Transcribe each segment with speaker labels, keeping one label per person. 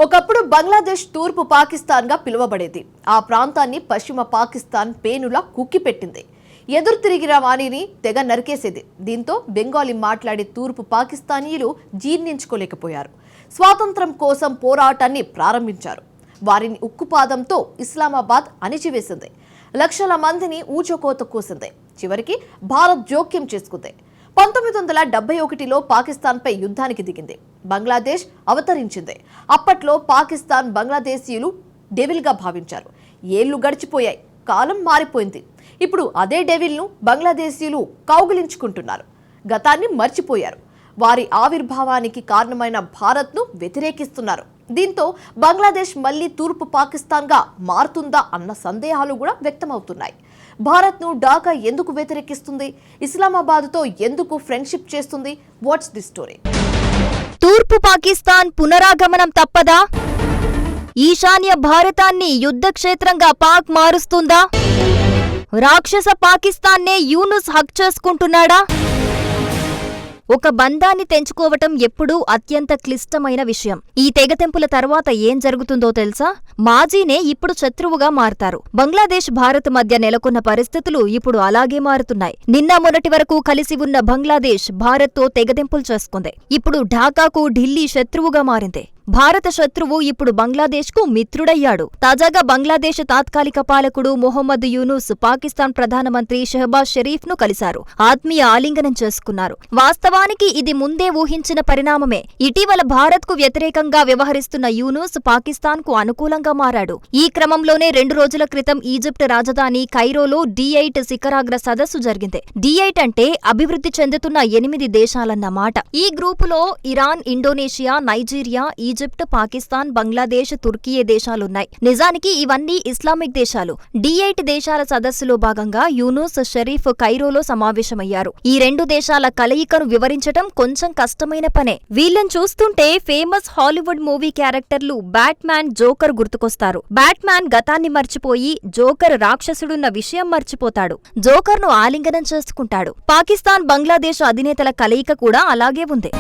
Speaker 1: ఒకప్పుడు బంగ్లాదేశ్ తూర్పు పాకిస్తాన్గా పిలువబడేది. ఆ ప్రాంతాన్ని పశ్చిమ పాకిస్తాన్ పేనులా కుక్కిపెట్టింది. ఎదురు తిరిగిన వాణిని తెగ నరికేసేది. దీంతో బెంగాలీ మాట్లాడే తూర్పు పాకిస్తానీయులు జీర్ణించుకోలేకపోయారు. స్వాతంత్రం కోసం పోరాటాన్ని ప్రారంభించారు. వారిని ఉక్కుపాదంతో ఇస్లామాబాద్ అణిచివేసింది. లక్షల మందిని ఊచకోత కూసింది. చివరికి భారత్ జోక్యం చేసుకుంది. 1971లో పాకిస్తాన్పై యుద్ధానికి దిగింది. బంగ్లాదేశ్ అవతరించింది. అప్పట్లో పాకిస్తాన్ బంగ్లాదేశీయులు డెవిల్గా భావించారు. ఏళ్లు గడిచిపోయాయి, కాలం మారిపోయింది. ఇప్పుడు అదే డెవిల్ను బంగ్లాదేశీయులు కౌగిలించుకుంటున్నారు. గతాన్ని మర్చిపోయారు. వారి ఆవిర్భావానికి కారణమైన భారత్ను వ్యతిరేకిస్తున్నారు. దీంతో బంగ్లాదేశ్ మళ్లీ తూర్పు పాకిస్తాన్గా మారుతుందా అన్న సందేహాలు కూడా వ్యక్తమవుతున్నాయి. భారత్ను ఢాకా ఎందుకు వ్యతిరేకిస్తుంది? ఇస్లామాబాద్తో ఎందుకు ఫ్రెండ్షిప్ చేస్తుంది? What's the story?
Speaker 2: తూర్పు పాకిస్తాన్ పునరాగమనం తప్పదా? ఈశాన్య భారతాన్ని యుద్ధక్షేత్రంగా పాక్ మారుస్తుందా? రాక్షస పాకిస్తాన్నే యూనుస్ హక్ చేసుకుంటున్నాడా? ఒక బంధాన్ని తెంచుకోవటం ఎప్పుడూ అత్యంత క్లిష్టమైన విషయం. ఈ తెగతెంపుల తర్వాత ఏం జరుగుతుందో తెలుసా? మాజీనే ఇప్పుడు శత్రువుగా మారతారు. బంగ్లాదేశ్ భారత్ మధ్య నెలకొన్న పరిస్థితులు ఇప్పుడు అలాగే మారుతున్నాయి. నిన్న మొన్నటి వరకు కలిసి ఉన్న బంగ్లాదేశ్ భారత్తో తెగతెంపులు చేసుకుంది. ఇప్పుడు ఢాకాకు ఢిల్లీ శత్రువుగా మారింది. భారత శత్రువు ఇప్పుడు బంగ్లాదేశ్కు మిత్రుడయ్యాడు. తాజాగా బంగ్లాదేశ్ తాత్కాలిక పాలకుడు మొహమ్మద్ యూనుస్ పాకిస్తాన్ ప్రధానమంత్రి షెహబాజ్ షరీఫ్ను కలిశారు. ఆత్మీయ ఆలింగనం చేసుకున్నారు. వాస్తవానికి ఇది ముందే ఊహించిన పరిణామమే. ఇటీవల భారత్కు వ్యతిరేకంగా వ్యవహరిస్తున్న యూనుస్ పాకిస్తాన్కు అనుకూలంగా మారాడు. ఈ క్రమంలోనే 2 రోజుల క్రితం ఈజిప్ట్ రాజధాని కైరోలో D8 శిఖరాగ్ర సదస్సు జరిగింది. D8 అంటే అభివృద్ధి చెందుతున్న 8 దేశాలన్నమాట. ఈ గ్రూపులో Iran, Indonesia, Nigeria, Egypt, Pakistan, Bangladesh, Turkiye దేశాలున్నాయి. నిజానికి ఇవన్నీ ఇస్లామిక్ దేశాలు. D8 దేశాల సదస్సులో భాగంగా యూనుస్, షరీఫ్ కైరోలో సమావేశమయ్యారు. ఈ 2 దేశాల కలయికను వివరించటం కొంచెం కష్టమైన పనే. వీళ్ళని చూస్తుంటే ఫేమస్ హాలీవుడ్ మూవీ క్యారెక్టర్లు బ్యాట్మ్యాన్, జోకర్ గుర్తుకొస్తారు. బ్యాట్మ్యాన్ గతాన్ని మర్చిపోయి జోకర్ రాక్షసుడున్న విషయం మర్చిపోతాడు. జోకర్ను ఆలింగనం చేసుకుంటాడు. పాకిస్తాన్, బంగ్లాదేశ్ అధినేతల కలయిక కూడా అలాగే ఉంది.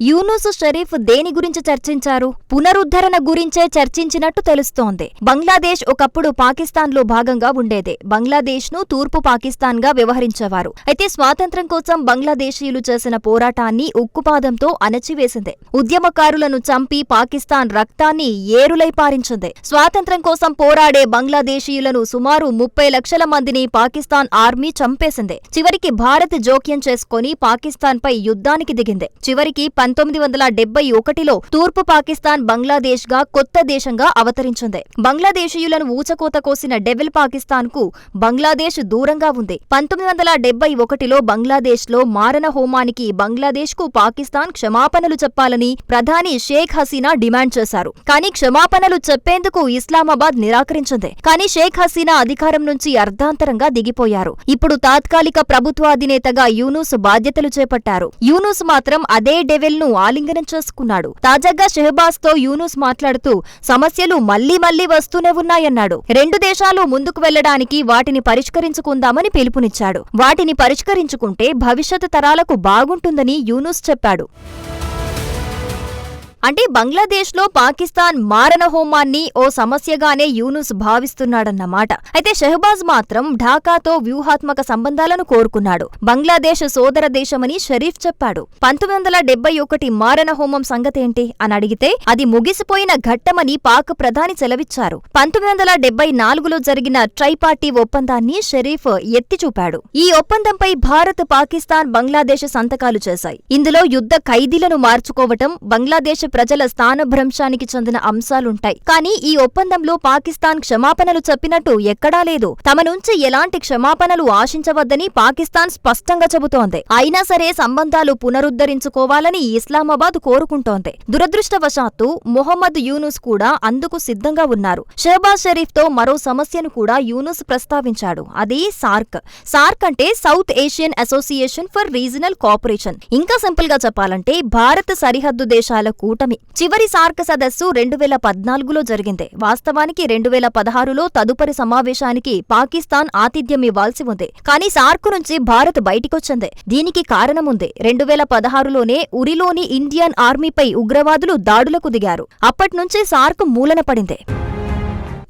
Speaker 2: యూనుస్, షరీఫ్ దేని గురించి చర్చించారు? పునరుద్ధరణ గురించే చర్చించినట్టు తెలుస్తోంది. బంగ్లాదేశ్ ఒకప్పుడు పాకిస్తాన్లో భాగంగా ఉండేదే. బంగ్లాదేశ్ను తూర్పు పాకిస్తాన్గా వ్యవహరించేవారు. అయితే స్వాతంత్ర్యం కోసం బంగ్లాదేశీయులు చేసిన పోరాటాన్ని ఉక్కుపాదంతో అణచివేసింది. ఉద్యమకారులను చంపి పాకిస్తాన్ రక్తాన్ని ఏరులై పారించింది. స్వాతంత్ర్యం కోసం పోరాడే బంగ్లాదేశీయులను సుమారు 30 లక్షల మందిని పాకిస్తాన్ ఆర్మీ చంపేసింది. చివరికి భారత్ జోక్యం చేసుకుని పాకిస్తాన్పై యుద్ధానికి దిగింది. చివరికి 1971లో తూర్పు పాకిస్తాన్ బంగ్లాదేశ్గా కొత్త దేశంగా అవతరించింది. బంగ్లాదేశీయులను ఊచకోత కోసిన డెవిల్ పాకిస్తాన్కు బంగ్లాదేశ్ దూరంగా ఉంది. 1971లో బంగ్లాదేశ్లో మారణ హోమానికి బంగ్లాదేశ్కు పాకిస్తాన్ క్షమాపణలు చెప్పాలని ప్రధాని షేక్ హసీనా డిమాండ్ చేశారు. కానీ క్షమాపణలు చెప్పేందుకు ఇస్లామాబాద్ నిరాకరించింది. కానీ షేక్ హసీనా అధికారం నుంచి అర్ధాంతరంగా దిగిపోయారు. ఇప్పుడు తాత్కాలిక ప్రభుత్వాధినేతగా యూనుస్ బాధ్యతలు చేపట్టారు. యూనుస్ మాత్రం అదే డెవిల్ ను ఆలింగనం చేసుకున్నాడు. తాజాగా షెహబాజ్ తో యూనుస్ మాట్లాడుతూ సమస్యలు మళ్లీ వస్తూనే ఉన్నాయన్నాడు. 2 దేశాలు ముందుకు వెళ్లడానికి వాటిని పరిష్కరించుకుందామని పిలుపునిచ్చాడు. వాటిని పరిష్కరించుకుంటే భవిష్యత్ తరాలకు బాగుంటుందని యూనుస్ చెప్పాడు. అంటే బంగ్లాదేశ్లో పాకిస్తాన్ మారణ హోమాన్ని ఓ సమస్యగానే యూనుస్ భావిస్తున్నాడన్నమాట. అయితే షెహబాజ్ మాత్రం ఢాకాతో వ్యూహాత్మక సంబంధాలను కోరుకున్నాడు. బంగ్లాదేశ్ సోదర దేశమని షరీఫ్ చెప్పాడు. 1971 మారణ హోమం సంగతేంటి అని అడిగితే అది ముగిసిపోయిన ఘట్టమని పాక్ ప్రధాని సెలవిచ్చారు. 1974లో జరిగిన ట్రైపార్టీ ఒప్పందాన్ని షరీఫ్ ఎత్తిచూపాడు. ఈ ఒప్పందంపై భారత్, పాకిస్తాన్, బంగ్లాదేశ్ సంతకాలు చేశాయి. ఇందులో యుద్ధ ఖైదీలను మార్చుకోవటం, బంగ్లాదేశ్ ప్రజల స్థానభ్రంశానికి చెందిన అంశాలుంటాయి. కానీ ఈ ఒప్పందంలో పాకిస్తాన్ క్షమాపణలు చెప్పినట్టు ఎక్కడా లేదు. తమ నుంచి ఎలాంటి క్షమాపణలు ఆశించవద్దని పాకిస్తాన్ స్పష్టంగా చెబుతోంది. అయినా సరే సంబంధాలు పునరుద్ధరించుకోవాలని ఇస్లామాబాద్ కోరుకుంటోంది. దురదృష్టవశాత్తు మొహమ్మద్ యూనుస్ కూడా అందుకు సిద్ధంగా ఉన్నారు. షెహబాజ్ షరీఫ్ తో మరో సమస్యను కూడా యూనుస్ ప్రస్తావించాడు. అది సార్క్. సార్క్ అంటే south Asian association for regional cooperation. ఇంకా సింపుల్ గా చెప్పాలంటే భారత్ సరిహద్దు దేశాల కూటమి కూటమి. చివరి సార్క్ సదస్సు 2014లో జరిగింది. వాస్తవానికి 2016లో తదుపరి సమావేశానికి పాకిస్తాన్ ఆతిథ్యమివ్వాల్సి ఉంది. కానీ సార్క్ నుంచి భారత్ బయటికొచ్చింది. దీనికి కారణముంది. 2016లోనే ఉరిలోని ఇండియన్ ఆర్మీపై ఉగ్రవాదులు దాడులకు దిగారు. అప్పట్నుంచి సార్క్ మూలన పడింది.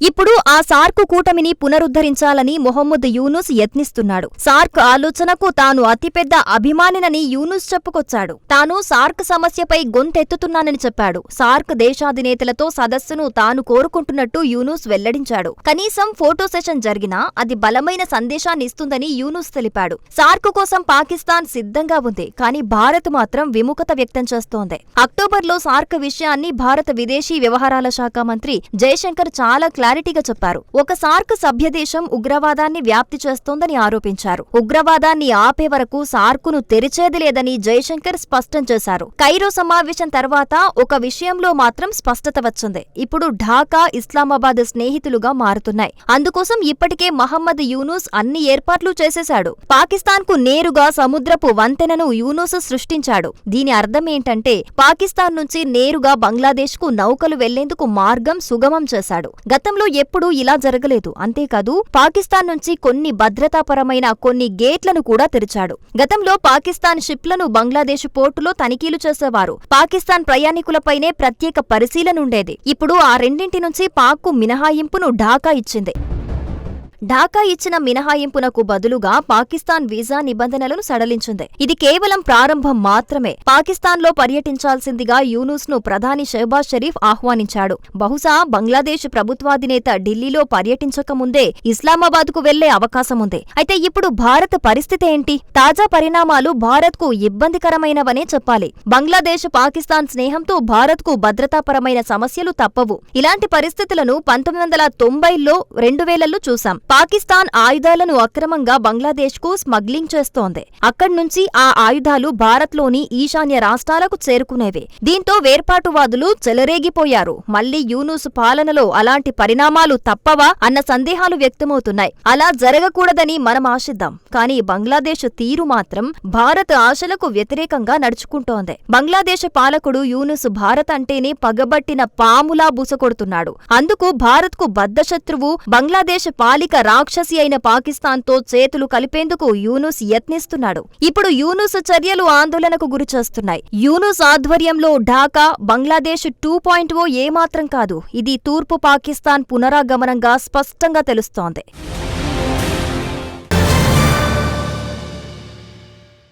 Speaker 2: ఇప్పుడు ఆ సార్క్ కూటమిని పునరుద్ధరించాలని మొహమ్మద్ యూనుస్ యత్నిస్తున్నాడు. సార్క్ ఆలోచనకు తాను అతిపెద్ద అభిమానినని యూనుస్ చెప్పుకొచ్చాడు. తాను సార్క్ సమస్యపై గొంతెత్తుతున్నానని చెప్పాడు. సార్క్ దేశాధినేతలతో సదస్సును తాను కోరుకుంటున్నట్టు యూనుస్ వెల్లడించాడు. కనీసం ఫోటో సెషన్ జరిగినా అది బలమైన సందేశాన్నిస్తుందని యూనుస్ తెలిపాడు. సార్క్ కోసం పాకిస్తాన్ సిద్ధంగా ఉంది. కానీ భారత్ మాత్రం విముఖత వ్యక్తం చేస్తోంది. అక్టోబర్లో సార్క్ విషయాన్ని భారత విదేశీ వ్యవహారాల శాఖ మంత్రి జయశంకర్ చాలా క్లారిటీగా చెప్పారు. ఒక సార్క్ సభ్యదేశం ఉగ్రవాదాన్ని వ్యాప్తి చేస్తోందని ఆరోపించారు. ఉగ్రవాదాన్ని ఆపే వరకు సార్కును తెరిచేది లేదని జయశంకర్ స్పష్టం చేశారు. కైరో సమావేశం తర్వాత ఒక విషయంలో మాత్రం స్పష్టత వచ్చింది. ఇప్పుడు ఢాకా, ఇస్లామాబాద్ స్నేహితులుగా మారుతున్నాయి. అందుకోసం ఇప్పటికే మహమ్మద్ యూనుస్ అన్ని ఏర్పాట్లు చేసేశాడు. పాకిస్తాన్కు నేరుగా సముద్రపు వంతెనను యూనుస్ సృష్టించాడు. దీని అర్థమేంటంటే పాకిస్తాన్ నుంచి నేరుగా బంగ్లాదేశ్కు నౌకలు వెళ్లేందుకు మార్గం సుగమం చేశాడు. గతంలో ఎప్పుడూ ఇలా జరగలేదు. అంతేకాదు పాకిస్తాన్ నుంచి కొన్ని భద్రతాపరమైన కొన్ని గేట్లను కూడా తెరిచాడు. గతంలో పాకిస్తాన్ షిప్లను బంగ్లాదేశ్ పోర్టులో తనిఖీలు చేసేవారు. పాకిస్తాన్ ప్రయాణికులపైనే ప్రత్యేక పరిశీలన ఉండేది. ఇప్పుడు ఆ రెండింటి నుంచి పాక్కు మినహాయింపును ఢాకా ఇచ్చింది. ఢాకా ఇచ్చిన మినహాయింపునకు బదులుగా పాకిస్తాన్ వీసా నిబంధనలను సడలించింది. ఇది కేవలం ప్రారంభం మాత్రమే. పాకిస్తాన్లో పర్యటించాల్సిందిగా యూనుస్ను ప్రధాని షెహబాజ్ షరీఫ్ ఆహ్వానించాడు. బహుశా బంగ్లాదేశ్ ప్రభుత్వాధినేత ఢిల్లీలో పర్యటించకముందే ఇస్లామాబాద్కు వెళ్లే అవకాశముంది. అయితే ఇప్పుడు భారత్ పరిస్థితి ఏంటి? తాజా పరిణామాలు భారత్కు ఇబ్బందికరమైనవనే చెప్పాలి. బంగ్లాదేశ్ పాకిస్తాన్ స్నేహంతో భారత్కు భద్రతాపరమైన సమస్యలు తప్పవు. ఇలాంటి పరిస్థితులను 1990లో 2000లో చూశాం. పాకిస్తాన్ ఆయుధాలను అక్రమంగా బంగ్లాదేశ్కు స్మగ్లింగ్ చేస్తోంది. అక్కడ్నుంచి ఆ ఆయుధాలు భారత్లోని ఈశాన్య రాష్ట్రాలకు చేరుకునేవి. దీంతో వేర్పాటువాదులు చెలరేగిపోయారు. మళ్లీ యూనుస్ పాలనలో అలాంటి పరిణామాలు తప్పవా అన్న సందేహాలు వ్యక్తమవుతున్నాయి. అలా జరగకూడదని మనం ఆశిద్దాం. కానీ బంగ్లాదేశ్ తీరు మాత్రం భారత్ ఆశలకు వ్యతిరేకంగా నడుచుకుంటోంది. బంగ్లాదేశ్ పాలకుడు యూనుస్ భారత్ అంటేనే పగబట్టిన పాములా బూసకొడుతున్నాడు. అందుకు భారత్కు బద్ధశత్రువు బంగ్లాదేశ్ పాలిక రాక్షసి అయిన పాకిస్తాన్తో చేతులు కలిపేందుకు యూనుస్ యత్నిస్తున్నాడు. ఇప్పుడు యూనుస్ చర్యలు ఆందోళనకు గురిచేస్తున్నాయి. యూనుస్ ఆధ్వర్యంలో ఢాకా, బంగ్లాదేశ్ 2.0 ఏమాత్రం కాదు. ఇది తూర్పు పాకిస్తాన్ పునరాగమనంగా స్పష్టంగా తెలుస్తోంది.